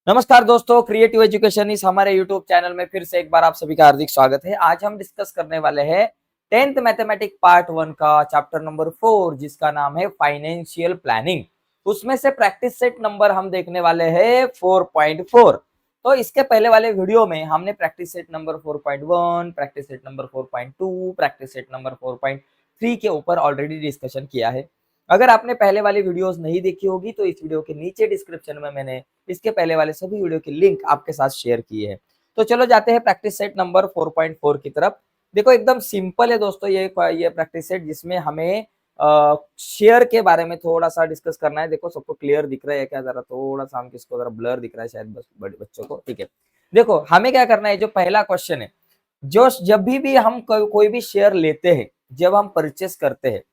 नमस्कार दोस्तों, creative education इस हमारे यूट्यूब चैनल में फिर से एक बार आप सभी का हार्दिक स्वागत है। आज हम डिस्कस करने वाले हैं 10th मैथमेटिक्स पार्ट 1 का चैप्टर नंबर 4 जिसका नाम है फाइनेंशियल प्लानिंग। उसमें से प्रैक्टिस सेट नंबर हम देखने वाले हैं 4.4। तो इसके पहले वाले वीडियो में हमने practice set number 4.1, practice set number 4.2, practice set number 4.3 के ऊपर ऑलरेडी डिस्कशन किया है। अगर आपने पहले वाली वीडियोस नहीं देखी होगी तो इस वीडियो के नीचे डिस्क्रिप्शन में मैंने इसके पहले वाले सभी वीडियो की लिंक आपके साथ शेयर की है। तो चलो जाते हैं प्रैक्टिस सेट नंबर 4.4 की तरफ। देखो एकदम सिंपल है दोस्तों, ये प्रैक्टिस सेट जिसमें हमें शेयर के बारे में थोड़ा सा डिस्कस करना है। देखो सबको क्लियर दिख रहा है क्या? जरा थोड़ा सा हमको इसको जरा ब्लर दिख रहा है शायद बस बड़े बच्चों को। ठीक है, देखो हमें क्या करना है। जो पहला क्वेश्चन है, जो जब भी हम कोई भी शेयर लेते हैं, जब हम परचेस करते हैं,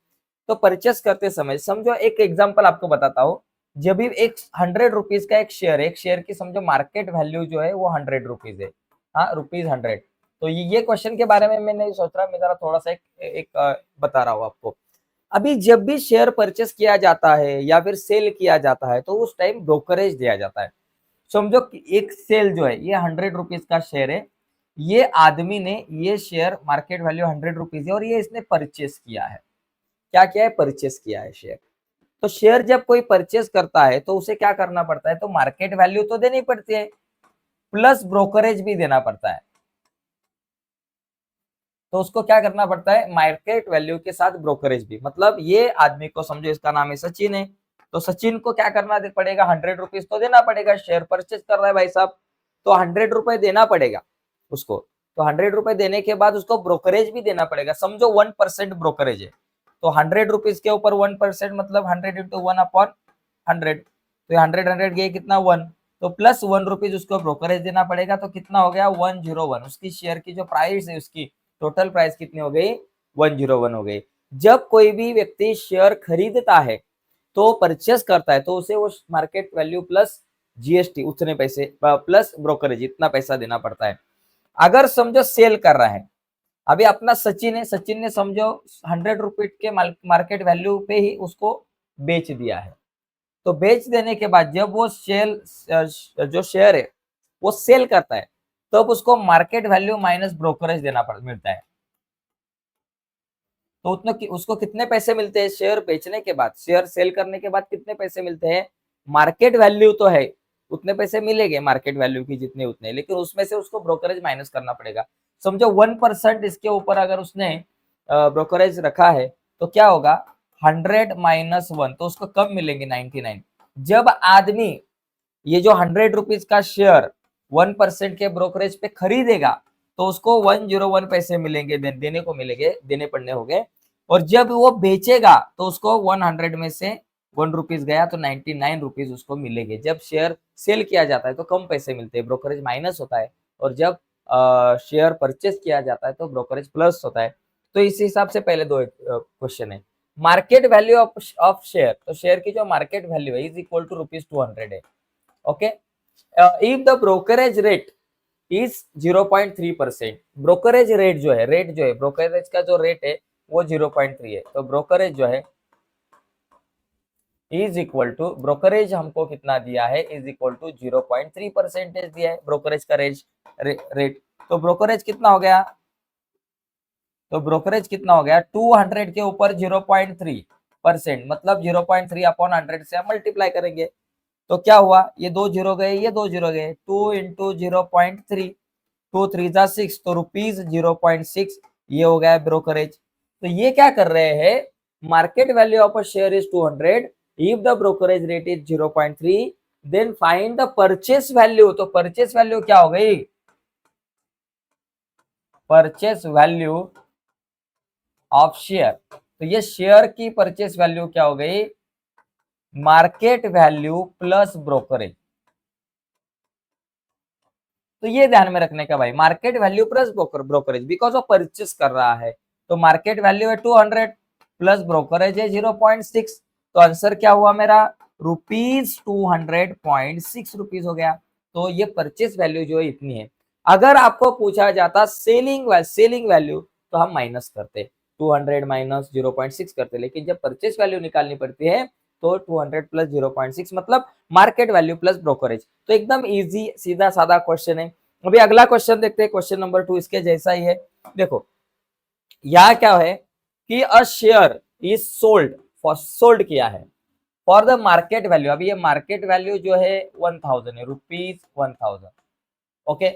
तो परचेस करते समय समझो, एक एग्जांपल आपको बताता हूँ। जब भी एक 100 रुपीज का एक शेयर है, एक शेयर की समझो मार्केट वैल्यू जो है वो 100 रुपीज है। हाँ, ₹100। तो ये क्वेश्चन के बारे में मैं नहीं सोच रहा, मैं जरा थोड़ा सा बता रहा हूँ आपको। अभी जब भी शेयर परचेस किया जाता है या फिर सेल किया जाता है तो उस टाइम ब्रोकरेज दिया जाता है। समझो कि एक सेल जो है ये 100 रुपीज का शेयर है। ये आदमी ने ये शेयर मार्केट वैल्यू 100 रुपीज है और ये इसने परचेस किया है। क्या किया है? परचेस किया है शेयर। तो शेयर जब कोई परचेस करता है तो उसे क्या करना पड़ता है? तो मार्केट वैल्यू तो देनी पड़ती है, प्लस ब्रोकरेज भी देना पड़ता है। तो उसको क्या करना पड़ता है? मार्केट वैल्यू के साथ ब्रोकरेज भी। मतलब ये आदमी को समझो, इसका नाम है सचिन है, तो सचिन को क्या करना पड़ेगा? 100 रुपीज तो देना पड़ेगा। शेयर परचेज कर रहा है भाई साहब, तो 100 रुपए देना पड़ेगा उसको। तो 100 रुपए देने के बाद उसको ब्रोकरेज भी देना पड़ेगा। समझो 1% ब्रोकरेज है, तो 100 रुपीज के ऊपर 1% मतलब 100 × 1/100। तो 100 गए कितना? 1। तो प्लस 1 रुपीज उसको ब्रोकरेज देना पड़ेगा, तो कितना हो गया? 101। उसकी शेयर की जो प्राइस है, उसकी टोटल प्राइस कितनी हो गई? 101 हो गई। जब कोई भी व्यक्ति शेयर खरीदता है तो परचेस करता है, तो उसे वो मार्केट वैल्यू प्लस जीएसटी उतने पैसे प्लस ब्रोकरेज इतना पैसा देना पड़ता है। अगर समझो सेल कर रहा है, अभी अपना सचिन है, सचिन ने समझो 100 रुपीज के मार्केट वैल्यू पे ही उसको बेच दिया है। तो बेच देने के बाद जब वो जो शेयर है वो सेल करता है, तब उसको मार्केट वैल्यू माइनस ब्रोकरेज देना मिलता है। तो उतने उसको कितने पैसे मिलते हैं? शेयर बेचने के बाद, शेयर सेल करने के बाद कितने पैसे मिलते हैं? मार्केट वैल्यू तो है, उतने पैसे मिलेंगे मार्केट वैल्यू की जितने उतने, लेकिन उसमें से उसको ब्रोकरेज माइनस करना पड़ेगा। समझो 1% इसके ऊपर अगर उसने ब्रोकरेज रखा है तो क्या होगा? 100 - 1, तो उसको कम मिलेंगे 99। जब आदमी ये जो 100 रुपीज का शेयर 1% के ब्रोकरेज पे खरीदेगा तो उसको 101 पैसे मिलेंगे, देने को मिलेंगे, देने पड़ने होंगे। और जब वो बेचेगा तो उसको 100 में से 1 रुपीज गया तो 99 रुपीज उसको मिलेंगे। जब शेयर सेल किया जाता है तो कम पैसे मिलते हैं, ब्रोकरेज माइनस होता है। और जब शेयर परचेस किया जाता है तो ब्रोकरेज प्लस होता है। तो इस हिसाब से पहले दो क्वेश्चन है। मार्केट वैल्यू ऑफ शेयर, तो शेयर की जो मार्केट वैल्यू है इज इक्वल टू ₹200 है। Okay, if the brokerage rate is 0.3%, brokerage rate जो है, ब्रोकरेज का जो रेट है वो 0.3 है। तो ब्रोकरेज जो है इज इक्वल टू, ब्रोकरेज हमको कितना दिया है? इज इक्वल टू 0.3% दिया है ब्रोकरेज का रेट। तो ब्रोकरेज कितना हो गया? तो ब्रोकरेज कितना हो गया? 200 के ऊपर 0.3% मतलब 0.3/100 से हम मल्टीप्लाई करेंगे। तो क्या हुआ? ये 2 जीरो गए, ये 2 जीरो गए, 2 × 0.3, 2 3 जा 6, तो ₹0.6 ये हो गया ब्रोकरेज। तो ये क्या कर रहे हैं? Market value of a share is 200, if the brokerage rate is 0.3, then find the purchase value. तो परचेस वैल्यू क्या हो गई? Purchase value of share. तो ये शेयर की परचेस वैल्यू क्या हो गई? Market value plus brokerage. तो ये ध्यान में रखने का भाई, market value plus brokerage, because वो परचेस कर रहा है। तो मार्केट वैल्यू है 200 प्लस ब्रोकरेज है 0.6, तो आंसर क्या हुआ मेरा? ₹200.6 हो गया। तो ये परचेस वैल्यू जो है इतनी है। अगर आपको पूछा जाता सेलिंग वैल्यू तो हम माइनस करते, 200 - 0.6 करते, लेकिन जब परचेस वैल्यू निकालनी पड़ती है तो 200 प्लस 0.6 मतलब मार्केट वैल्यू प्लस ब्रोकरेज। तो एकदम इजी सीधा साधा क्वेश्चन है। अभी अगला क्वेश्चन देखते हैं, क्वेश्चन नंबर 2 इसके जैसा ही है। देखो यहाँ क्या है कि अ share is sold, for sold किया है फॉर द मार्केट वैल्यू। अभी ये मार्केट वैल्यू जो है 1000 है, ₹1000। Okay,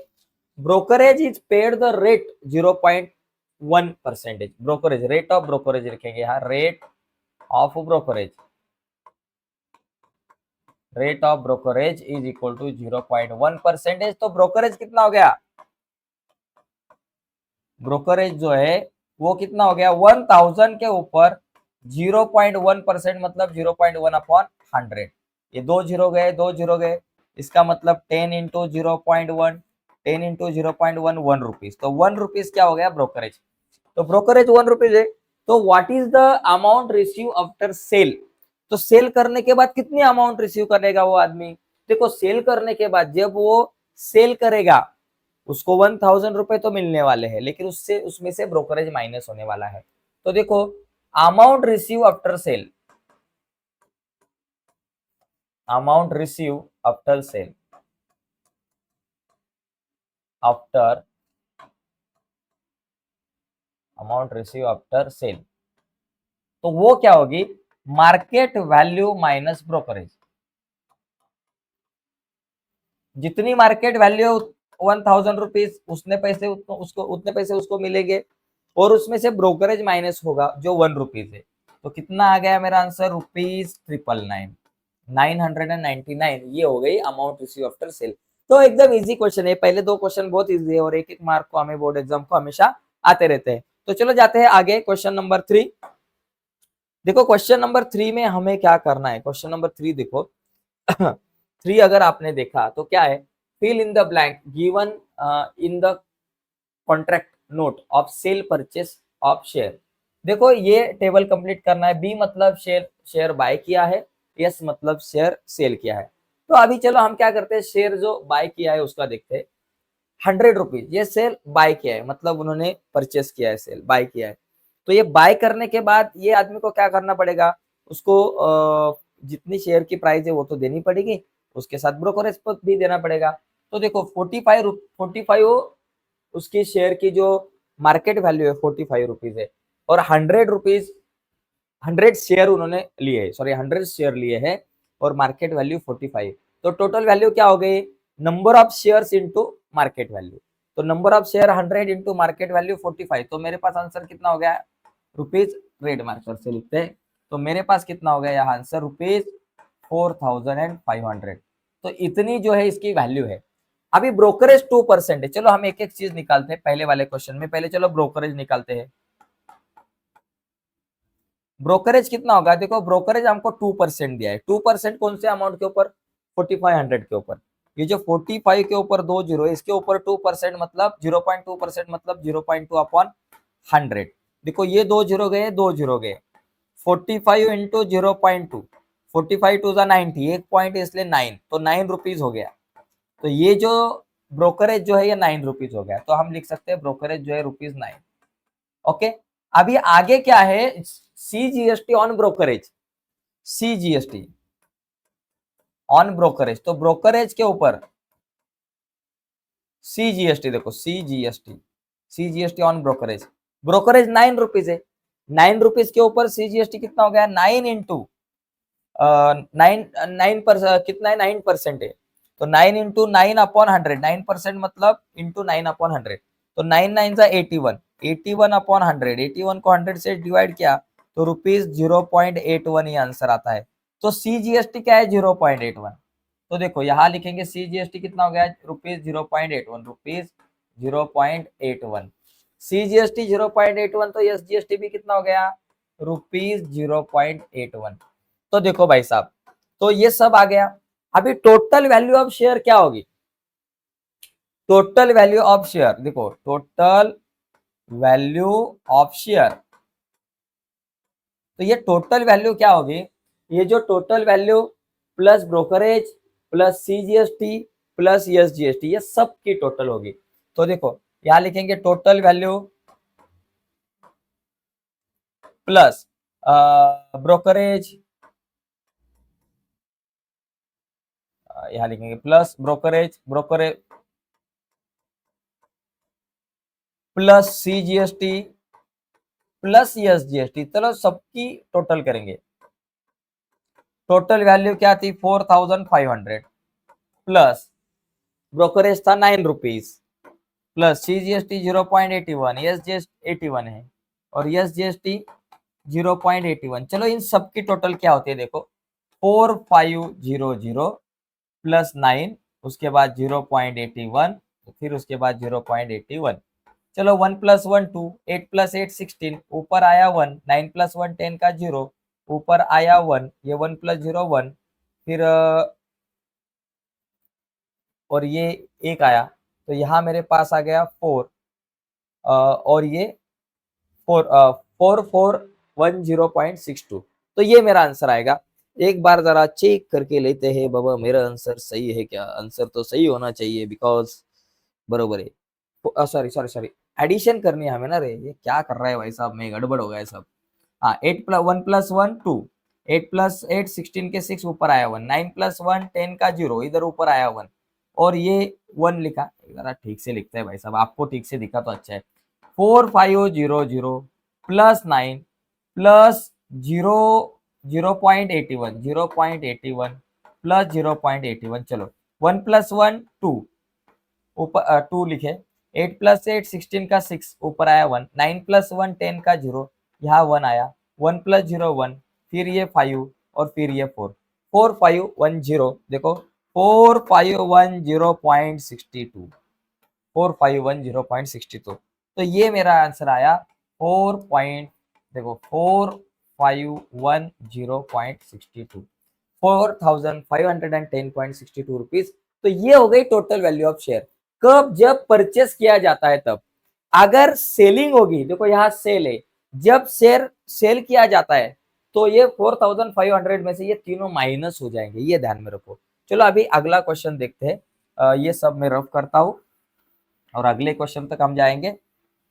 brokerage is paid the rate 0.1%। Brokerage, rate of brokerage लिखेंगे यहाँ, rate of brokerage, rate of brokerage is equal to 0.1%। तो ब्रोकरेज कितना हो गया, ब्रोकरेज जो है वो कितना हो गया, 1000 के ऊपर 0.1% मतलब 0.1 अपॉन 100। ये दो जीरो गए, दो जीरो गए, इसका मतलब 10 इंटू 0.1, 10 इंटू 0.1, 1 रुपीज। तो 1 रुपीज क्या हो गया ब्रोकरेज। तो ब्रोकरेज 1 रुपीज है। तो what is the amount receive after sale. तो सेल करने के बाद कितनी अमाउंट रिसीव करेगा वो आदमी। देखो सेल करने के बाद जब वो सेल करेगा उसको 1000 रुपए तो मिलने वाले हैं, लेकिन उससे उसमें से ब्रोकरेज माइनस होने वाला है। तो देखो amount receive after sale, amount receive after sale, after amount receive after sale, तो वो क्या होगी, मार्केट वैल्यू माइनस ब्रोकरेज। जितनी मार्केट वैल्यू 1000 रुपीज, उसने पैसे उसको उतने पैसे उसको मिलेंगे, और उसमें से ब्रोकरेज माइनस होगा जो 1 रुपीज है। तो कितना आ गया मेरा आंसर, ₹999, 999। ये हो गई अमाउंट रिसीव आफ्टर सेल। तो एकदम इजी क्वेश्चन है, पहले दो क्वेश्चन बहुत इजी है और एक एक मार्क को हमें बोर्ड एग्जाम को हमेशा आते रहते हैं। तो चलो जाते हैं आगे, क्वेश्चन नंबर 3। देखो क्वेश्चन नंबर 3 में हमें क्या करना है, क्वेश्चन नंबर 3 देखो 3 अगर आपने देखा तो क्या है, fill in the blank given in the contract note of sale purchase of share. देखो ये टेबल कंप्लीट करना है। बी मतलब शेयर, शेयर बाय किया है। यस मतलब शेयर सेल किया है। तो अभी चलो हम क्या करते हैं, शेयर जो बाय किया है उसका देखते हैं। 100 रुपीज ये सेल बाय किया है, मतलब उन्होंने परचेस किया है, सेल बाय किया है। तो ये बाय करने के बाद ये आदमी को क्या करना पड़ेगा, उसको जितनी शेयर की प्राइस है वो तो देनी पड़ेगी, उसके साथ ब्रोकरेज पर भी देना पड़ेगा। तो देखो 45 उसकी शेयर की जो मार्केट वैल्यू है 45 रुपीज है, और 100 रुपीज 100 शेयर उन्होंने लिए है, सॉरी 100 शेयर लिए हैं, और मार्केट वैल्यू 45। तो टोटल वैल्यू क्या हो गई, number of shares into market value. तो number of share 100 into market value 45। तो मेरे पास आंसर कितना हो गया, रुपीज रेड मार्कर से लिखते हैं। तो मेरे पास कितना हो गया यहाँ आंसर, ₹4500। तो इतनी जो है इसकी वैल्यू है। अभी ब्रोकरेज 2% है। चलो हम एक एक चीज निकालते हैं पहले वाले क्वेश्चन में। पहले चलो ब्रोकरेज निकालते हैं। ब्रोकरेज कितना होगा, देखो ब्रोकरेज हमको 2% दिया है। 2% कौन से अमाउंट के ऊपर, 4500 के ऊपर। ये जो 45 के ऊपर 2 जीरो है, इसके ऊपर 2% मतलब 0.2% मतलब 0.2 अपॉन 100। देखो ये 2 जीरो गए, 2 जीरो गए, 45 इंटू 0.2, 45 टू जा 90, एक पॉइंट इसलिए 9, तो 9 रुपीज हो गया। तो ये जो ब्रोकरेज जो है ये 9 रुपीज हो गया। तो हम लिख सकते हैं ब्रोकरेज जो है ₹9। ओके, अभी आगे क्या है, CGST on brokerage, CGST on brokerage. तो ब्रोकरेज के ऊपर CGST, देखो CGST on brokerage, brokerage 9 rupees है। 9 रुपीज के ऊपर CGST कितना हो गया, 9 इंटू 9 कितना है, 9% है। तो 9 इंटू 9 अपॉन 100, 9% मतलब इंटू 9 अपॉन 100। तो 9 9 जा 81, 81 अपॉन 100, 81 को 100 से डिवाइड किया तो ₹0.81 ही आंसर आता है। तो CGST क्या है, 0.81। तो देखो यहाँ लिखेंगे CGST कितना हो गया, ₹0.81, ₹0.81। CGST 0.81, तो SGST भी कितना हो गया, ₹0.81। तो देखो भाई साहब, तो ये सब आ गया। अभी टोटल वैल्यू ऑफ शेयर क्या होगी, टोटल वैल्यू ऑफ शेयर, देखो टोटल वैल्यू ऑफ शेयर। तो ये टोटल वैल्यू क्या होगी, ये जो total value plus brokerage plus CGST plus SGST, ये सब की टोटल होगी। तो देखो यहां लिखेंगे टोटल वैल्यू प्लस ब्रोकरेज यहाँ लिखेंगे plus brokerage brokerage plus CGST plus SGST, चलो सबकी टोटल करेंगे। टोटल वैल्यू क्या थी 4500 प्लस ब्रोकरेज था 9 रुपीज प्लस CGST 0.81, SGST 81 है और SGST 0.81। चलो इन सब की टोटल क्या होती है देखो 4500 प्लस 9, उसके बाद 0.81, फिर उसके बाद 0.81। चलो 1 प्लस 1 2, 8 प्लस 8 16, ऊपर आया 1, 9 प्लस 1 10 का 0, ऊपर आया 1, ये 1 प्लस 0 1, फिर और ये एक आया, तो यहाँ मेरे पास आ गया 4 और ये 4410.62। तो ये मेरा आंसर आएगा। एक बार जरा चेक करके लेते हैं बाबा मेरा आंसर सही है क्या। आंसर तो सही होना चाहिए बिकॉज बरोबर है। सॉरी सॉरी सॉरी, एडिशन करनी है हमें ना रे। ये क्या कर रहा है भाई साहब, में गड़बड़ हो गया है सब। हाँ 8 प्लस 1 प्लस 1 2, 8 प्लस 8 16 के 6, ऊपर आया 1, 9 प्लस 1 10 का 0, इधर ऊपर आया 1 और ये 1 लिखा। जरा ठीक से लिखते हैं भाई साहब, आपको ठीक से दिखा तो अच्छा है। 4500 प्लस 9 प्लस 0 0.81 0.81 प्लस 0.81। चलो 1 प्लस 1 2, ऊपर 2 लिखे। 8 प्लस 8 16 का 6, ऊपर आया 1, 9 प्लस 1 10 का 0, यहाँ 1 आया, 1 प्लस 0 1, फिर ये 5 और फिर ये 4, 4510 देखो 4510.62, 4510.62। तो ये मेरा आंसर आया 4 पॉइंट देखो 4510.62, 4510.62 रुपीज। तो ये हो गई टोटल वैल्यू ऑफ शेयर। कब? जब परचेस किया जाता है तब। अगर सेलिंग होगी, देखो यहाँ सेल है, जब शेयर सेल किया जाता है तो ये 4500 में से ये तीनों माइनस हो जाएंगे, ये ध्यान में रखो। चलो अभी अगला क्वेश्चन देखते हैं। ये सब मैं रफ करता हूं और अगले क्वेश्चन तक हम जाएंगे।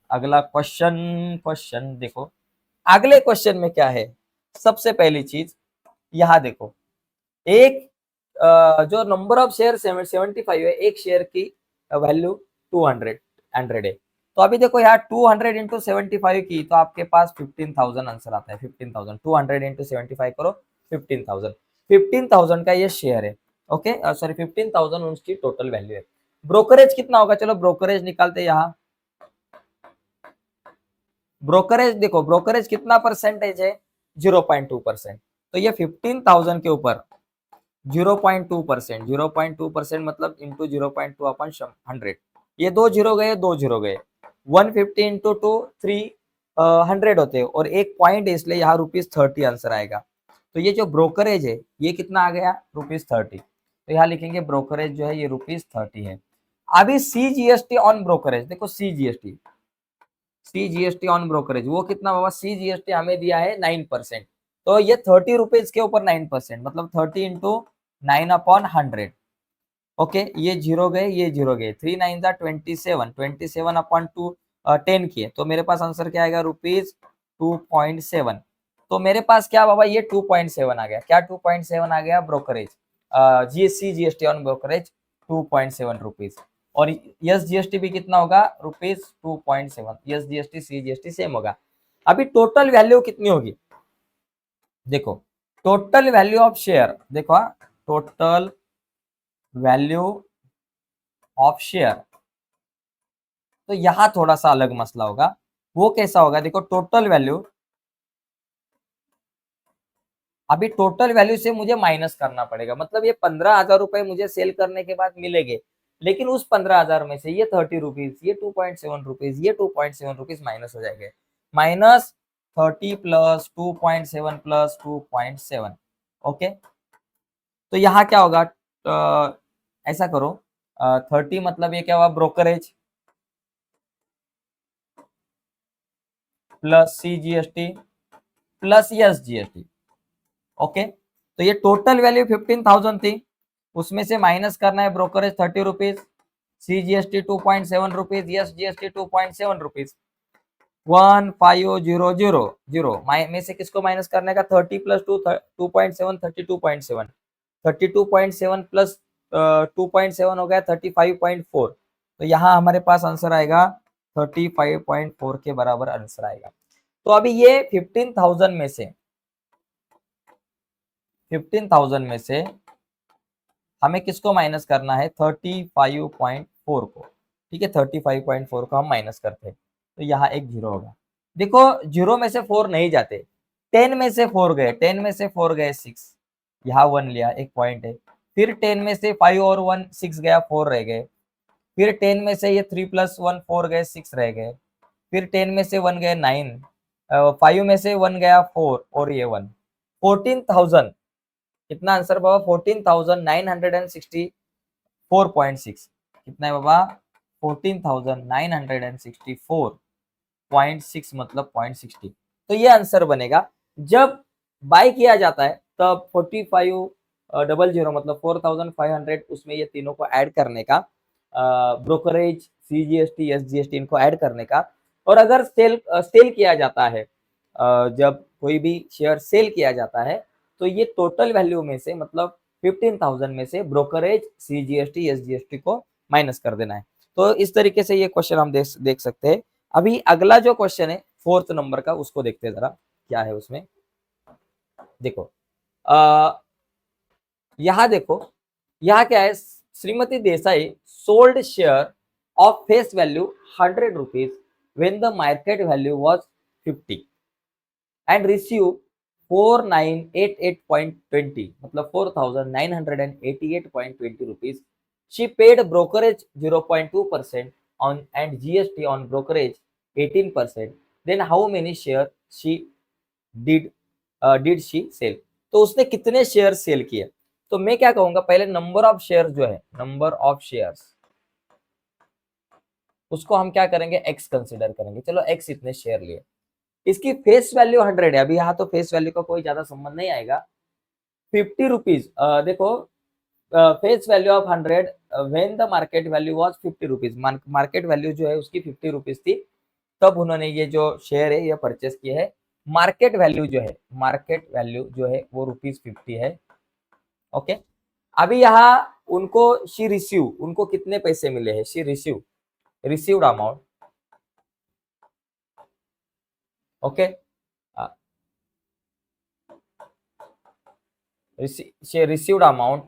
अगला क्वेश्चन देखो, अगले क्वेश्चन में क्या है। सबसे पहली चीज यहाँ देखो, एक जो नंबर ऑफ शेयर 75 है, एक शेयर की वैल्यू 200 है। तो अभी देखो यहाँ 200 इंटू 75 की, तो आपके पास 15,000 आंसर आता है। 15,000 200 इंटू 75 करो 15,000, 15,000 का ये शेयर है। ओके सॉरी 15,000 उसकी टोटल वैल्यू है। ब्रोकरेज कितना होगा, चलो ब्रोकरेज निकालते हैं। यहाँ ब्रोकरेज देखो, ब्रोकरेज कितना परसेंटेज है 0.2%। तो ये 15,000 के ऊपर 0.2%, 0.2% मतलब इंटू 0.2 अपन 100, ये 2 जीरो गए, 2 जीरो गए। 150 इंटू 2 300 होते हैं और एक पॉइंट है, इसलिए यहाँ ₹30 आंसर आएगा। तो ये जो ब्रोकरेज है ये कितना आ गया ₹30। तो यहाँ लिखेंगे ब्रोकरेज जो है ये ₹30 है। अभी CGST ऑन ब्रोकरेज देखो, CGST ऑन ब्रोकरेज वो कितना बाबा, CGST हमें दिया है 9%। तो ये 30 रुपीज के ऊपर 9%, मतलब 30 इंटू 9/100। ओके ये जीरो गए, ये जीरो गए, 3 9 27, 27/2 10 किए, तो मेरे पास आंसर क्या आएगा ₹2.7। तो मेरे पास क्या बाबा, ये 2.7 आ गया। क्या 2.7 आ गया? Brokerage CGST on brokerage 2.7 rupees. और SGST भी कितना होगा ₹2.7। SGST CGST सेम होगा। अभी टोटल वैल्यू कितनी होगी देखो, टोटल वैल्यू ऑफ शेयर देखो, टोटल वैल्यू ऑफ शेयर। तो यहां थोड़ा सा अलग मसला होगा। वो कैसा होगा देखो, टोटल वैल्यू, अभी टोटल वैल्यू से मुझे माइनस करना पड़ेगा। मतलब ये 15,000 रुपए मुझे सेल करने के बाद मिलेंगे, लेकिन उस 15,000 में से ये 30 रुपीज, ये 2.7 रुपीज, ये 2.7 रुपीज माइनस हो जाएंगे। Minus 30 plus 2.7 plus 2.7। ओके तो यहाँ क्या होगा, ऐसा करो 30 मतलब ये क्या हुआ, brokerage plus CGST plus SGST। Okay तो ये टोटल वैल्यू 15,000 थी, उसमें से माइनस करना है brokerage 30 rupees, CGST 2.7 rupees, SGST 2.7 rupees. 15,000 में से किसको माइनस करने का, 30 प्लस 2 2.7 32.7, 32.7 प्लस 2.7 हो गया 35.4, तो यहाँ हमारे पास आंसर आएगा 35.4 के बराबर आंसर आएगा। तो अभी ये 15,000 में से हमें किसको माइनस करना है, 35.4 को। ठीक है, 35.4 को हम माइनस करते हैं तो यहाँ एक जीरो होगा। देखो जीरो में से 4 नहीं जाते, 10 में से 4 गए, 10 में से 4 गए 6, यहाँ 1 लिया, एक पॉइंट है। फिर 10 में से 5 और 1 6 गया, 4 रह गए। फिर 10 में से ये 3 + 1 4 गए, 6 रह गए। फिर 10 में से 1 गए 9, 5 में से 1 गया 4 और ये 1, 14,000। कितना आंसर बाबा, 14,964.6। कितना है बाबा, 14,964.6 मतलब 0.60। तो ये आंसर बनेगा। जब बाय किया जाता है तब 4500 मतलब 4,500, उसमें ये तीनों को ऐड करने का, ब्रोकरेज, सीजीएसटी, एसजीएसटी, इनको ऐड करने का। और अगर सेल किया जाता है, जब कोई भी शेयर सेल किया जाता है तो ये टोटल वैल्यू में से मतलब 15,000 में से ब्रोकरेज, सीजीएसटी, एसजीएसटी को माइनस कर देना है। तो इस तरीके से ये क्वेश्चन हम देख सकते हैं। अभी अगला जो क्वेश्चन है 4th नंबर का, उसको देखते हैं जरा क्या है उसमें। देखो यहाँ देखो, यहाँ क्या है, Shrimati Desai sold share of face value 100 rupees when the market value was 50 and receive 4988.20 मतलब 4,988.20 rupees. She paid brokerage 0.2% on and GST on brokerage 18%. Then how many shares did she sell? तो उसने कितने शेयर सेल किए? तो मैं क्या कहूंगा, पहले नंबर ऑफ शेयर जो है, नंबर ऑफ शेयर्स, उसको हम क्या करेंगे, एक्स कंसिडर करेंगे। चलो एक्स इतने शेयर लिए, इसकी फेस वैल्यू 100 है। अभी यहाँ तो फेस वैल्यू का कोई ज्यादा संबंध नहीं आएगा। 50 रुपीज, देखो face value of 100 when the market value was 50 rupees, market value जो है उसकी 50 रुपीज थी, तब उन्होंने ये जो शेयर है ये परचेस किए है। मार्केट वैल्यू जो है, मार्केट वैल्यू जो है वो ₹50 है। ओके, अभी यहाँ उनको शी रिसीव, उनको कितने पैसे मिले हैं, she received amount. Okay, received amount,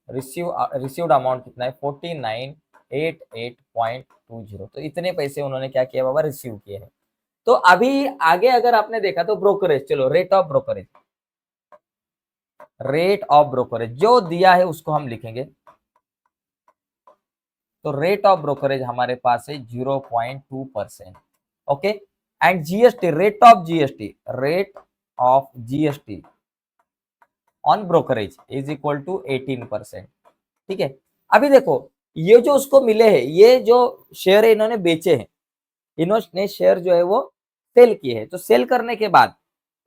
received amount कितना है, 4988.20। तो इतने पैसे उन्होंने क्या किया बाबा, रिसीव किए हैं। तो अभी आगे अगर आपने देखा तो ब्रोकरेज, चलो rate of brokerage, rate of brokerage जो दिया है उसको हम लिखेंगे। तो रेट ऑफ ब्रोकरेज हमारे पास है 0.2%। Okay, and GST, rate of GST, rate of GST on brokerage is equal to 18%। ठीक है, अभी देखो ये जो उसको मिले हैं, ये जो शेयर है इन्होंने बेचे हैं, इन्होंने शेयर जो है वो सेल किए हैं। तो सेल करने के बाद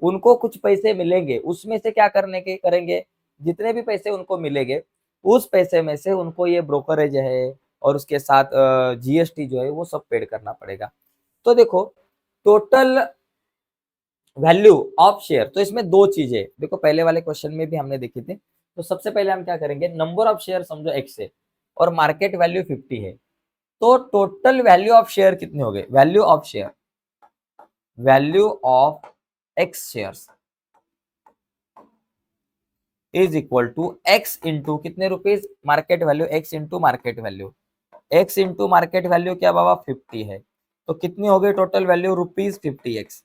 उनको कुछ पैसे मिलेंगे, उसमें से क्या करेंगे, जितने भी पैसे उनको मिलेंगे उस पैसे में से उनको ये ब्रोकरेज है और उसके साथ जीएसटी जो है वो सब पेड करना पड़ेगा। तो देखो टोटल वैल्यू ऑफ शेयर, तो इसमें दो चीजें देखो, पहले वाले क्वेश्चन में भी हमने देखी थी। तो सबसे पहले हम क्या करेंगे, नंबर ऑफ शेयर समझो एक्स है और मार्केट वैल्यू 50 है, तो टोटल वैल्यू ऑफ शेयर कितने हो गए, value of share, value of x shares is equal to X into कितने rupees, market value, X into market value, X into market value क्या बाबा 50 है, तो कितनी हो गई टोटल वैल्यू, ₹50x।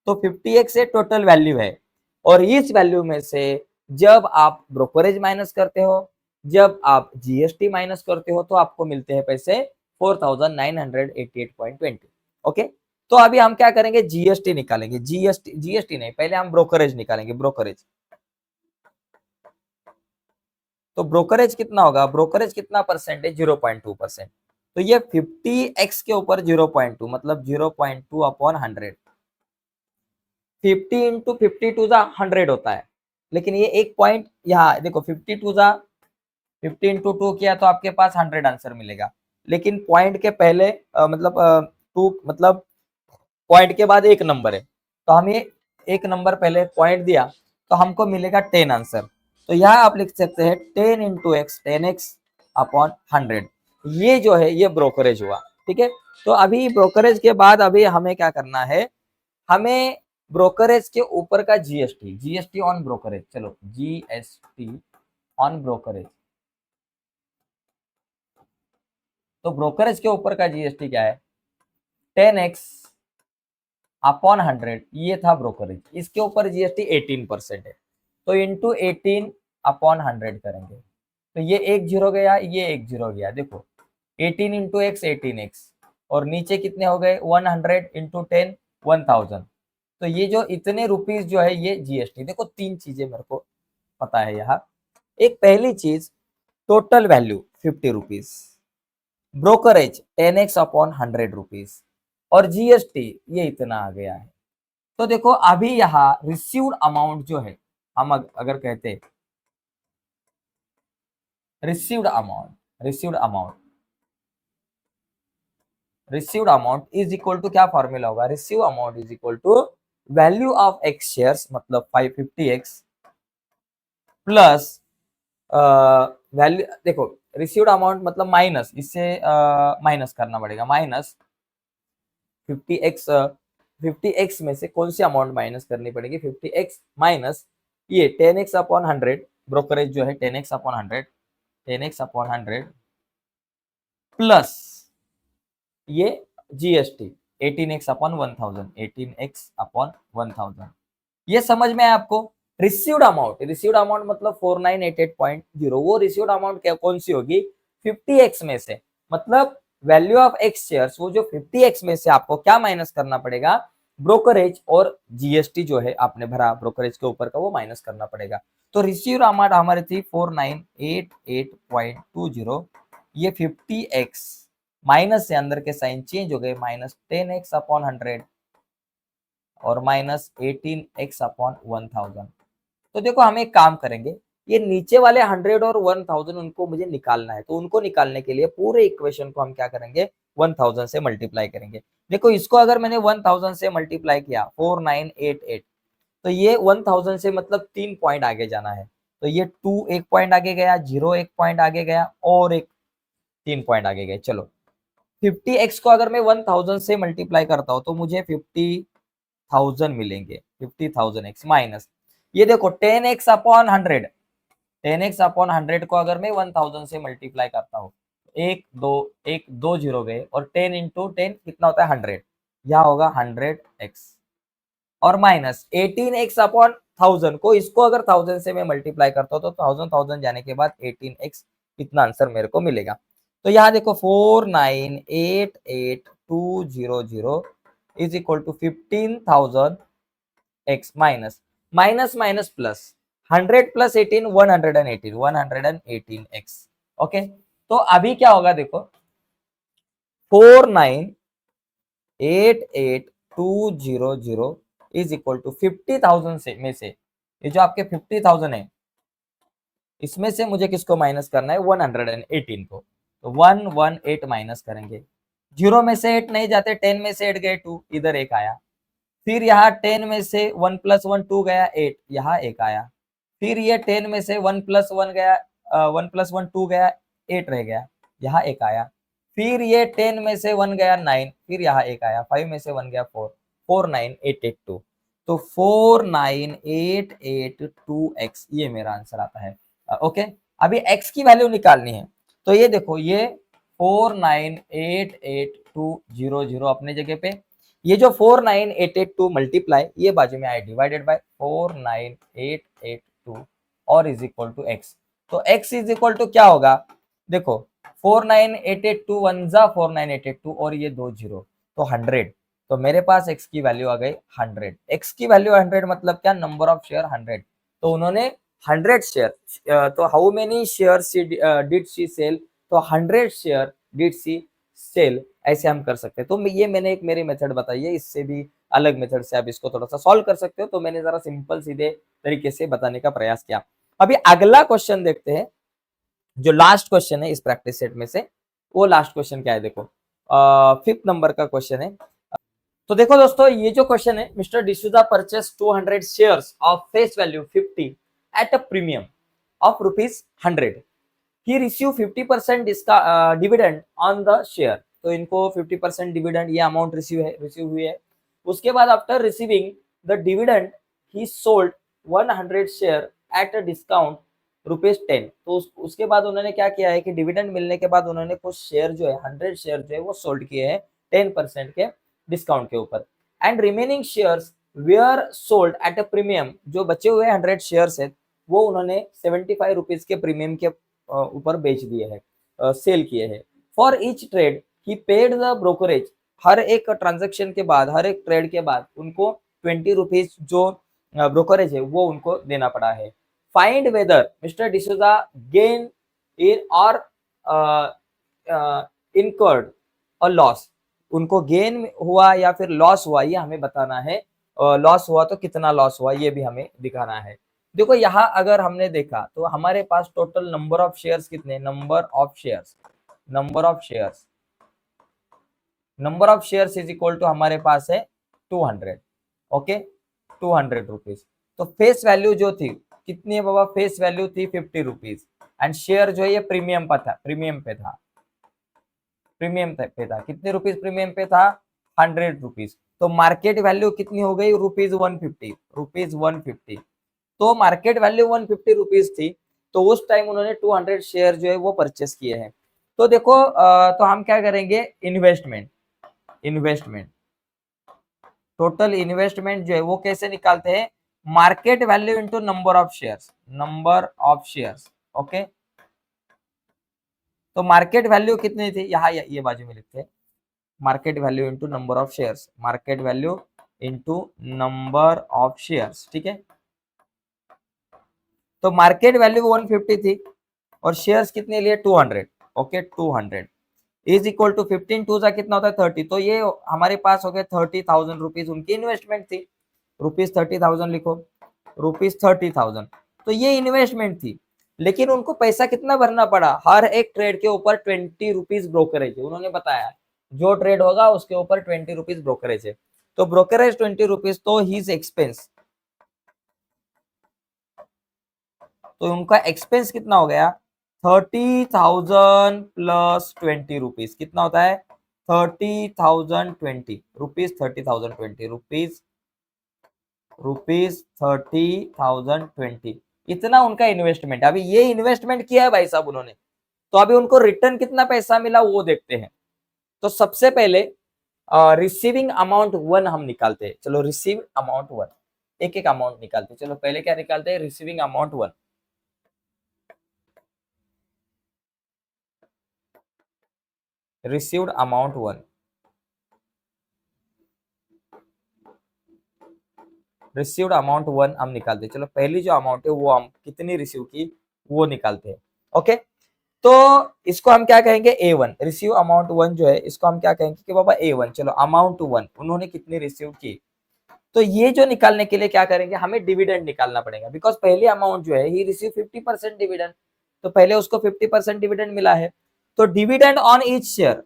तो 50x से टोटल वैल्यू है, और इस वैल्यू में से जब आप ब्रोकरेज माइनस करते हो, जब आप जीएसटी माइनस करते हो, तो आपको मिलते हैं पैसे 4,988.20। ओके, तो अभी हम क्या करेंगे, जीएसटी निकालेंगे, जीएसटी नहीं, पहले हम ब्रोकरेज निकालेंगे, ब्रोकरेज। तो ब्रोकरेज कितना होगा, ब्रोकरेज कितना परसेंट है, 0.2%। तो ये 50x के ऊपर 0.2 मतलब 0.2 अपॉन 100, 50 इंटू 52 जा 100 होता है। लेकिन ये एक पॉइंट यहाँ देखो, 52 जा 50 इंटू 2 किया तो आपके पास 100 आंसर मिलेगा। लेकिन पॉइंट के पहले मतलब 2 मतलब पॉइंट के बाद एक नंबर है, तो हम ये एक नंबर पहले पॉइंट दिया तो हमको मिलेगा 10 आंसर। तो यहाँ आप लिख सकते हैं 10 इंटू एक्स 10x अपॉन 100। ये जो है ये ब्रोकरेज हुआ, ठीक है। तो अभी ब्रोकरेज के बाद अभी हमें क्या करना है, हमें ब्रोकरेज के ऊपर का जीएसटी, जीएसटी ऑन ब्रोकरेज, चलो जीएसटी ऑन ब्रोकरेज। तो ब्रोकरेज के ऊपर का जीएसटी क्या है, 10x अपॉन 100, ये था ब्रोकरेज। इसके ऊपर जीएसटी 18% है, तो इंटू 18 अपॉन 100 करेंगे। तो ये एक जीरो गया, ये एक जीरो गया, देखो 18 इंटू एक्स 18x, और नीचे कितने हो गए 100 इंटू 10 1000। तो ये जो इतने रुपीज जो है ये जीएसटी। देखो तीन चीजें मेरे को पता है यहाँ। एक पहली चीज, total value 50 rupees, brokerage 10x upon 100 rupees, और जीएसटी ये इतना आ गया है। तो देखो अभी यहाँ रिसीव्ड अमाउंट जो है, हम अगर कहते received amount, received amount is equal to क्या फॉर्मूला होगा, receive amount is equal to value of x shares मतलब 550x प्लस वैल्यू, देखो रिसीव्ड अमाउंट मतलब माइनस, इससे माइनस करना पड़ेगा, माइनस 50x में से कौन सी अमाउंट माइनस करनी पड़ेगी, 50x माइनस ये 10x अपॉन 100, ब्रोकरेज जो है 10x upon 100, 10x upon 100 plus ये GST 18x upon 1000, 18x upon 1000। ये समझ में आया आपको। रिसीव्ड अमाउंट मतलब 4988.0, वो रिसीव्ड अमाउंट क्या कौन सी होगी, 50x में से, मतलब वैल्यू ऑफ एक्स शेयर्स, वो जो 50x में से आपको क्या माइनस करना पड़ेगा, ब्रोकरेज और जीएसटी जो है आपने भरा ब्रोकरेज के ऊपर का, वो माइनस करना पड़ेगा। तो रिसीव्ड अमाउंट हमारी थी 4988.20, ये 50x माइनस से अंदर के साइन चेंज हो गए, माइनस 10x अपॉन 100 और माइनस 18x अपॉन 1000। तो देखो हम एक काम करेंगे, ये नीचे वाले 100 और 1000 उनको मुझे निकालना है, तो उनको निकालने के लिए पूरे इक्वेशन को हम क्या करेंगे, 1000 से मल्टीप्लाई करेंगे। देखो इसको अगर मैंने 1000 से मल्टीप्लाई किया 4988, तो ये 1000 से मतलब 3 पॉइंट आगे जाना है, तो ये 2 एक पॉइंट आगे गया, 0 एक पॉइंट आगे गया, और एक 3 पॉइंट आगे गए। चलो 50x को अगर मैं 1000 से मल्टीप्लाई करता हूं तो मुझे 50,000 मिलेंगे, 50,000x माइनस ये देखो 10x अपॉन 100, 10x अपॉन 100 को अगर मैं 1000 से मल्टीप्लाई करता हूँ, एक दो जीरो गए, और 10 इंटू 10 कितना होता है 100, यह होगा 100x, और माइनस 18x अपॉन 1000 को, इसको अगर 1000 से मैं मल्टीप्लाई करता हूँ तो 1000 जाने के बाद 18x, इतना आंसर मेरे को मिलेगा। तो यहाँ देखो 4988,200 is equal to 15,000x minus minus minus plus 100 plus 18 118x। Okay, तो अभी क्या होगा देखो 4988,200 इज इक्वल टू 50,000 से में से, ये जो आपके 50,000 है इसमें से मुझे किसको माइनस करना है, 118 को, तो 118 माइनस करेंगे। 0 में से 8 नहीं जाते, 10 में से 8 गए 2, इधर एक आया, फिर यहाँ 10 में से 1 प्लस 1 2 गया 8, यहाँ एक आया, फिर ये 10 में से 1 प्लस 1 गया, 1 प्लस 1 2 गया 8 रह गया, यहाँ एक आया, फिर ये 10 में से 1 गया 9, फिर यहाँ एक आया, 5 में से 1 गया 4, 49882, तो 49882x ये मेरा आंसर आता है। ओके, अभी x की वैल्यू निकालनी है, तो ये देखो ये 4988,200 अपने जगह पे, ये जो 49882 मल्टीप्लाई ये बाजू में आए डिवाइडेड बाय 49882 और इज इक्वल टू x। तो x इज इक्वल टू क्या होगा, देखो 49882 वन जा 4982 और ये 20 तो 100, तो मेरे पास x की वैल्यू आ गई 100। x की वैल्यू 100 मतलब क्या, नंबर ऑफ शेयर 100, तो उन्होंने 100 शेयर, तो how many share did she sell, तो 100 शेयर डिड शी सेल, ऐसे हम कर सकते हैं। तो ये मैंने एक मेरी मेथड बताई है, इससे भी अलग मेथड से आप इसको थोड़ा सा सॉल्व कर सकते हो, तो मैंने जरा सिंपल सीधे तरीके से बताने का प्रयास किया। अभी अगला क्वेश्चन देखते हैं, जो लास्ट क्वेश्चन है इस प्रैक्टिस सेट में से, वो लास्ट क्वेश्चन क्या है, देखो 5th नंबर का क्वेश्चन है। तो देखो दोस्तों ये जो क्वेश्चन है, mister D'Souza purchase 200 shares of face value 50 at a premium, of ₹100. He received 50% dividend on the share, तो इनको 50% डिविडेंड ये अमाउंट रिसीव हुई है। उसके बाद after receiving the dividend he sold 100 share at a discount ₹10। तो उसके बाद उन्होंने क्या किया है कि डिविडेंड मिलने के बाद उन्होंने कुछ शेयर जो है 100 शेयर जो है वो सोल्ड किए हैं 10% के डिस्काउंट के ऊपर। And remaining shares where sold at a premium, जो बचे हुए 100 शेयर्स है वो उन्होंने 75 रुपीज के प्रीमियम के ऊपर बेच दिए हैं, सेल किए हैं। For each trade he paid the brokerage, हर एक ट्रांजेक्शन के बाद, हर एक ट्रेड के बाद उनको 20 रुपीज जो ब्रोकरेज है वो उनको देना पड़ा है। Find weather mister D'Souza gain in और इनकर्ड अ लॉस, उनको गेन हुआ या फिर लॉस हुआ ये हमें बताना है। लॉस हुआ तो कितना लॉस हुआ ये भी हमें दिखाना है। देखो यहाँ अगर हमने देखा तो हमारे पास टोटल नंबर ऑफ शेयर्स कितने, number of shares is equal to हमारे पास है 200। Okay, 200 rupees. तो फेस वैल्यू जो थी कितनी है बाबा, फेस वैल्यू थी 50 रुपीज। एंड शेयर जो है ये प्रीमियम पे था, कितने रुपीज प्रीमियम पे था, 100 रुपीज। तो मार्केट वैल्यू कितनी हो गई, ₹150। तो मार्केट वैल्यू 150 रुपीज थी, तो उस टाइम उन्होंने 200 शेयर जो है वो परचेस किए हैं। तो देखो तो हम क्या करेंगे, इन्वेस्टमेंट टोटल इन्वेस्टमेंट जो है वो कैसे निकालते हैं, market value into number of shares. Okay, तो मार्केट वैल्यू कितनी थी, यहाँ ये बाजू में लिखते हैं, market value into number of shares, ठीक है। तो मार्केट वैल्यू 150 थी और शेयर्स कितने लिए 200। Okay, 200 is equal to 15 to जा कितना होता है 30। तो ये हमारे पास हो गए 30,000 रुपीज उनकी इन्वेस्टमेंट थी, ₹30,000 लिखो, ₹30,000। तो ये इन्वेस्टमेंट थी, लेकिन उनको पैसा कितना भरना पड़ा, हर एक ट्रेड के ऊपर 20 रुपीज ब्रोकरेज है। उन्होंने बताया जो ट्रेड होगा उसके ऊपर 20 रुपीज ब्रोकरेज है। तो ब्रोकरेज 20 रुपीज, तो हीज एक्सपेंस, तो उनका एक्सपेंस कितना हो गया, 30,000 प्लस 20 रुपीज, कितना होता है 30,020 रुपीज, 30,020 रुपीज 30,020, इतना उनका इन्वेस्टमेंट। अभी ये इन्वेस्टमेंट किया है भाई साहब उन्होंने, तो अभी उनको रिटर्न कितना पैसा मिला वो देखते हैं। तो सबसे पहले रिसीविंग अमाउंट 1 हम निकालते हैं। चलो रिसीव अमाउंट 1, एक एक अमाउंट निकालते हैं। चलो पहले क्या निकालते हैं, receiving amount 1। Received amount 1, received amount 1 हम निकालते हैं। चलो पहली जो अमाउंट है वो हम कितनी रिसीव की वो निकालते हैं। ओके, तो इसको हम क्या कहेंगे, A1, रिसीव अमाउंट 1 जो है इसको हम क्या कहेंगे कि बाबा A1। चलो अमाउंट 1 उन्होंने कितनी रिसीव की, तो ये जो निकालने के लिए क्या करेंगे, हमें डिविडेंड निकालना पड़ेगा। बिकॉज पहली अमाउंट जो है ही रिसीव 50% डिविडेंड, तो पहले उसको 50% डिविडेंड मिला है। तो डिविडेंड ऑन ईच शेयर,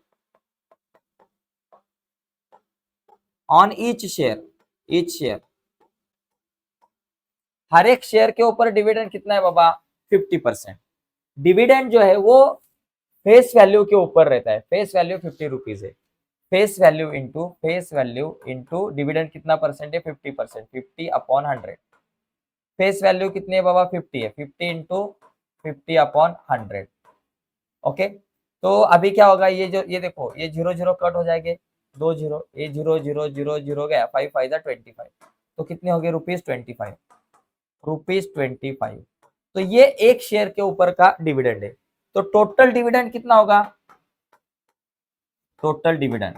हर एक शेयर के ऊपर डिविडेंड कितना है बाबा, 50%। डिविडेंड जो है वो फेस वैल्यू के ऊपर रहता है, फेस वैल्यू 50 रुपीज है, फेस वैल्यू इंटू डिविडेंड कितना परसेंट है, 50%, 50 अपॉन 100। फेस वैल्यू कितनी है बाबा, 50 है, 50 इंटू 50 अपॉन 100। ओके, तो अभी क्या होगा, ये देखो ये 0 0 कट हो जाएंगे, 2 0, ये 0 0 0 0 गया, 5 5 25, तो कितने हो गए, ₹25। तो ये एक शेयर के ऊपर का डिविडेंड है। तो टोटल डिविडेंड कितना होगा, total dividend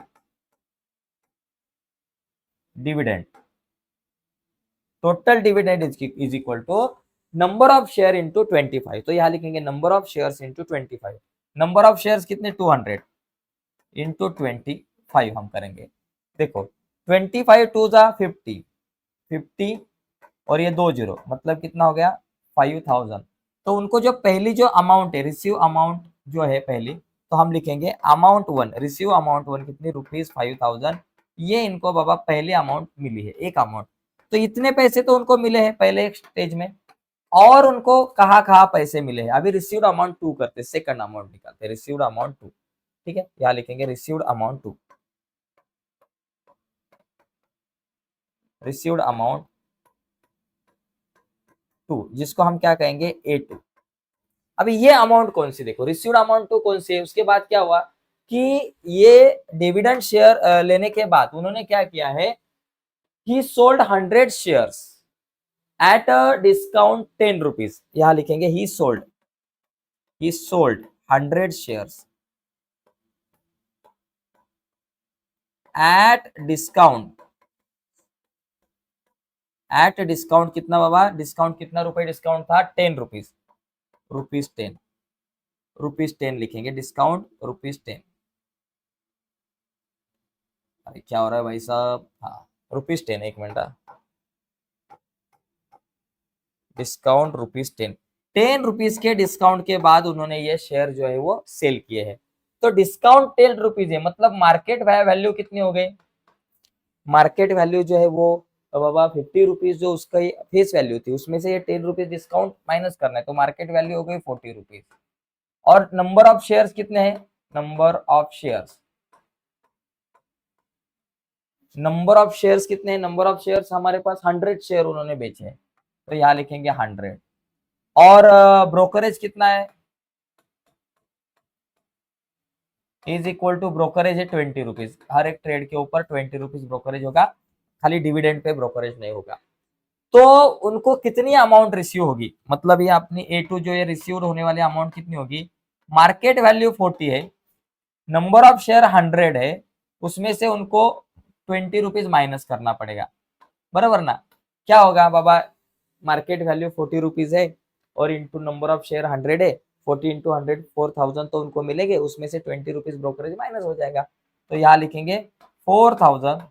is equal to number of share into 25। तो यहां लिखेंगे number of shares into 25। Number of shares कितने, 200 इंटू 25 हम करेंगे। देखो 25 टू जा 50, 50 और ये 2 0, मतलब कितना हो गया 5,000। तो उनको जो पहली जो अमाउंट है, रिसीव अमाउंट जो है पहली, तो हम लिखेंगे अमाउंट 1, रिसीव अमाउंट 1 कितनी, ₹5,000। ये इनको बाबा पहले अमाउंट मिली है, एक अमाउंट। तो इतने पैसे तो उनको मिले हैं पहले एक स्टेज में। और उनको कहाँ कहाँ पैसे मिले हैं। अभी रिसीव्ड अमाउंट 2 करते, सेकंड अमाउंट निकालते हैं, रिसीव्ड अमाउंट 2, ठीक है, यहाँ लिखेंगे रिसीव्ड अमाउंट 2, रिसीव्ड अमाउंट 2, जिसको हम क्या कहेंगे A2। अभी ये अमाउंट कौन सी, देखो रिसीव्ड अमाउंट 2 कौन सी है, उसके बाद क्या हुआ कि ये डिविडेंड शेयर लेने के बाद उन्होंने क्या किया है, ही sold 100 shares at a discount 10 rupees, यहां लिखेंगे ही sold 100 shares at discount, at discount कितना बाबा, डिस्काउंट कितना रुपए डिस्काउंट था, 10 रुपीज, रुपीज 10, रुपीज 10 लिखेंगे, डिस्काउंट रुपीज 10। अरे क्या हो रहा है भाई साहब, हाँ रुपीज 10, एक मिनट, डिस्काउंट रुपीज 10, 10 रुपीज के डिस्काउंट के बाद उन्होंने ये शेयर जो है वो सेल किए हैं। तो डिस्काउंट 10 रुपीज है, मतलब मार्केट वैल्यू कितनी हो गई, मार्केट वैल्यू जो है वो बाबा 50 रुपीज, जो उसका फेस वैल्यू थी उसमें से ये 10 रुपीज डिस्काउंट माइनस करना है, तो मार्केट वैल्यू हो गई 40 रुपीज। और नंबर ऑफ शेयर्स कितने हैं, number of shares, number of shares कितने हैं, नंबर ऑफ शेयर्स हमारे पास 100 शेयर उन्होंने बेचे हैं, तो यहाँ लिखेंगे 100। और ब्रोकरेज कितना है, इज इक्वल टू ब्रोकरेज है 20 रुपीज, हर एक ट्रेड के ऊपर 20 रुपीज ब्रोकरेज होगा, खाली डिविडेंड पे ब्रोकरेज नहीं होगा। तो उनको कितनी अमाउंट रिसीव होगी, मतलब ये अपनी A2 जो ये रिसीव होने वाली अमाउंट कितनी होगी, मार्केट वैल्यू 40 है, नंबर ऑफ शेयर 100 है, उसमें से उनको 20 रुपीज माइनस करना पड़ेगा, बराबर ना। क्या होगा बाबा, मार्केट वैल्यू 40 रुपीज है और इंटू नंबर ऑफ शेयर 100 है, 40 इंटू 100 4000 तो उनको मिलेंगे, उसमें से 20 रुपीज ब्रोकरेज माइनस हो जाएगा, तो यहाँ लिखेंगे 4000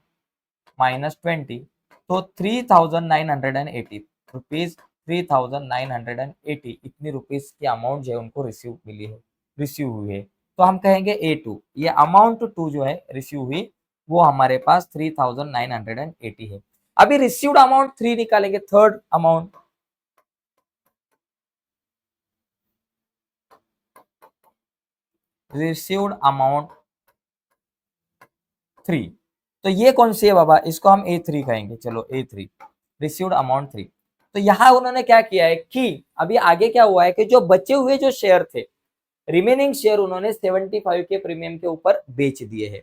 माइनस 20, तो 3980 रुपीज, 3980 इतनी रुपीज की अमाउंट जो है उनको रिसीव मिली है, रिसीव हुई है। तो हम कहेंगे A2, ये अमाउंट 2 जो है रिसीव हुई वो हमारे पास 3980 है। अभी रिसीव्ड अमाउंट 3 निकालेंगे, थर्ड अमाउंट, रिसीव्ड अमाउंट 3, तो ये कौन सी है बाबा, इसको हम A3 कहेंगे, चलो A3, रिसीव्ड अमाउंट 3। तो यहां उन्होंने क्या किया है कि अभी आगे क्या हुआ है कि जो बचे हुए जो शेयर थे, रिमेनिंग शेयर उन्होंने 75 के प्रीमियम के ऊपर बेच दिए हैं।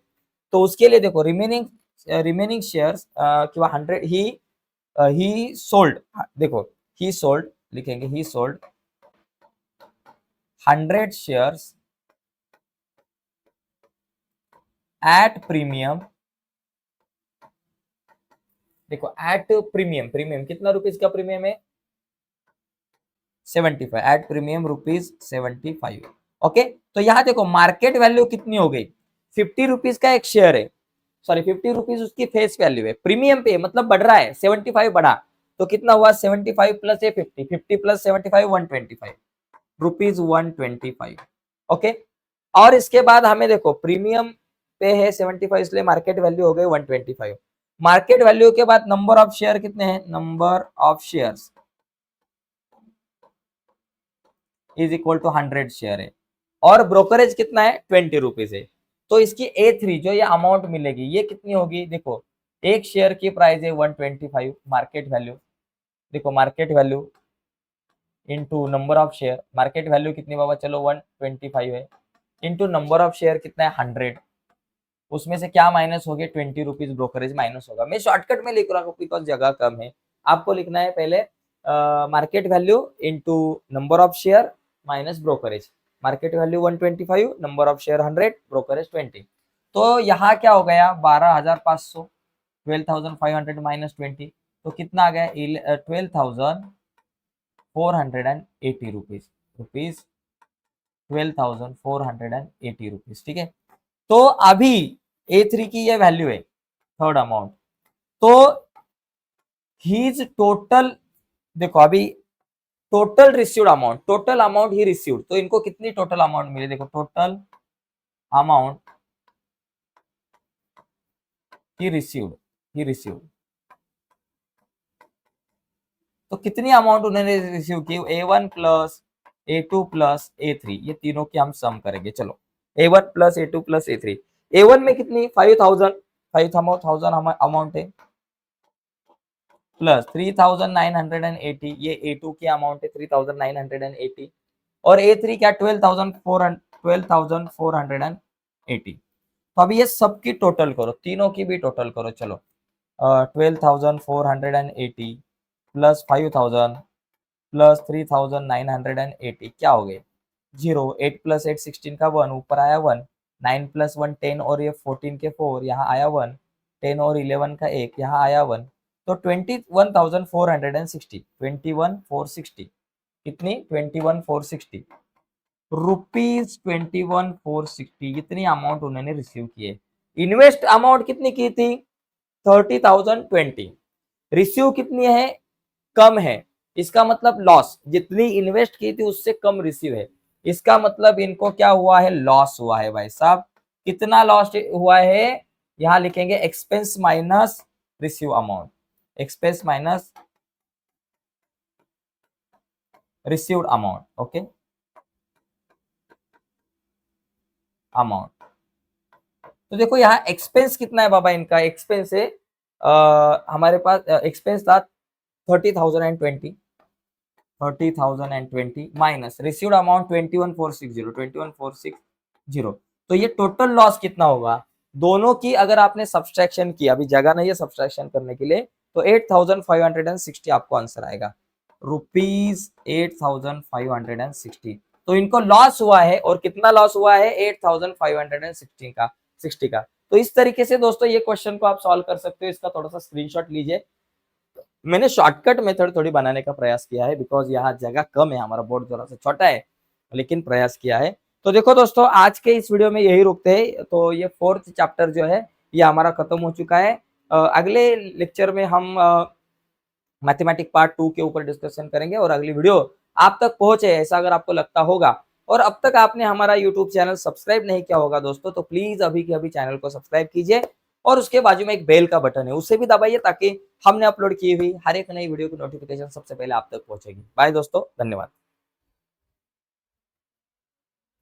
तो उसके लिए देखो रिमेनिंग रिमेनिंग शेयर्स किंवा 100 ही सोल्ड, देखो ही सोल्ड लिखेंगे, ही सोल्ड 100 शेयर्स एट प्रीमियम, देखो एट प्रीमियम, प्रीमियम कितना रुपीज का प्रीमियम है, 75, एट प्रीमियम रुपीज 75। ओके, तो यहाँ देखो मार्केट वैल्यू कितनी हो गई, 50 रुपीज का एक शेयर है, सॉरी 50 रुपीज उसकी फेस वैल्यू है, प्रीमियम पे मतलब बढ़ रहा है, 75 बढ़ा, तो कितना हुआ 75 प्लस 50, 50 प्लस 75 125 रुपीज 125। ओके, और इसके बाद हमें देखो प्रीमियम पे है 75, इसलिए मार्केट वैल्यू हो गई 125। मार्केट वैल्यू के बाद नंबर ऑफ शेयर कितने हैं, number of shares is equal to 100 share है, और ब्रोकरेज कितना है 20 रुपीज है। तो इसकी A3 जो ये अमाउंट मिलेगी ये कितनी होगी, देखो एक शेयर की प्राइस है 125 मार्केट वैल्यू, देखो market value into number of share, market value कितनी बाबा, चलो 125 है, इंटू नंबर ऑफ शेयर कितना है 100, उसमें से क्या माइनस हो गया 20 रुपीज ब्रोकरेज माइनस होगा। मैं शॉर्टकट में लिख रहा हूँ बिकॉज जगह कम है, आपको लिखना है पहले market value into number of share minus brokerage, market value 125, number of share 100, brokerage 20। तो यहाँ क्या हो गया 12,500, 12,500 माइनस 20, तो कितना आ गया 12,480 रुपीज, रुपीज 12,480 रुपीज, ठीक है। तो अभी A3 की ये वैल्यू है, थर्ड अमाउंट, तो हीज टोटल, देखो अभी total received amount, total amount he received, तो इनको कितनी टोटल अमाउंट मिली, देखो total amount he received, he received, तो कितनी अमाउंट उन्होंने रिसीव की, A1 plus A2 plus A3, ये तीनों की हम सम करेंगे। चलो A1 plus A2 plus A3, A1 में कितनी 5000 अमाउंट है, प्लस 3980, ये A2 की अमाउंट है 3980, और A3 क्या 12480। तो अभी ये सबकी टोटल करो, तीनों की भी टोटल करो। चलो 12480 प्लस 5000 प्लस 3980 क्या हो गए, 0। 8 प्लस 8 16 का 1, ऊपर आया 1, 9 प्लस 1 10, और ये 14 के 4, यहाँ आया 1, 10 और 11 का 1, यहाँ आया 1, तो 21,460, 21,460 कितनी 21,460 रुपीज, 21,460 इतनी अमाउंट उन्होंने रिसीव किए। इन्वेस्ट अमाउंट कितनी की थी 30,020, रिसीव कितनी है कम है, इसका मतलब लॉस, जितनी इन्वेस्ट की थी उससे कम रिसीव है, इसका मतलब इनको क्या हुआ है, लॉस हुआ है भाई साहब। कितना लॉस हुआ है, यहां लिखेंगे expense minus receive amount, expense minus received amount, okay amount. तो देखो यहाँ एक्सपेंस कितना है बाबा, इनका एक्सपेंस है हमारे पास एक्सपेंस था 30,020 माइनस रिसीव्ड अमाउंट 21,460, तो ये टोटल लॉस कितना होगा, दोनों की अगर आपने सब्सट्रैक्शन किया, अभी जगह नहीं है सब्सट्रैक्शन करने के लिए, तो 8,560 आपको आंसर आएगा, रुपीज 8,560। तो इनको लॉस हुआ है, और कितना लॉस हुआ है 8,560 का 60 का। तो इस तरीके से दोस्तों ये क्वेश्चन को आप सॉल्व कर सकते हो, इसका थोड़ा सा स्क्रीनशॉट लीजिए। मैंने शॉर्टकट मेथड थोड़ी बनाने का प्रयास किया है, बिकॉज यहाँ जगह कम है, हमारा बोर्ड थोड़ा सा छोटा है, लेकिन प्रयास किया है। तो देखो दोस्तों आज के इस वीडियो में यही रुकते हैं, तो ये 4th चैप्टर जो है ये हमारा खत्म हो चुका है। अगले लेक्चर में हम मैथमेटिक पार्ट 2 के ऊपर डिस्कशन करेंगे, और अगली वीडियो आप तक पहुंचे ऐसा अगर आपको लगता होगा, और अब तक आपने हमारा यूट्यूब चैनल सब्सक्राइब नहीं किया होगा दोस्तों, तो प्लीज अभी के अभी चैनल को सब्सक्राइब कीजिए, और उसके बाजू में एक बेल का बटन है उसे भी दबाइए, ताकि हमने अपलोड की हुई हर एक नई वीडियो की नोटिफिकेशन सबसे पहले आप तक पहुंचेगी। बाय दोस्तों, धन्यवाद।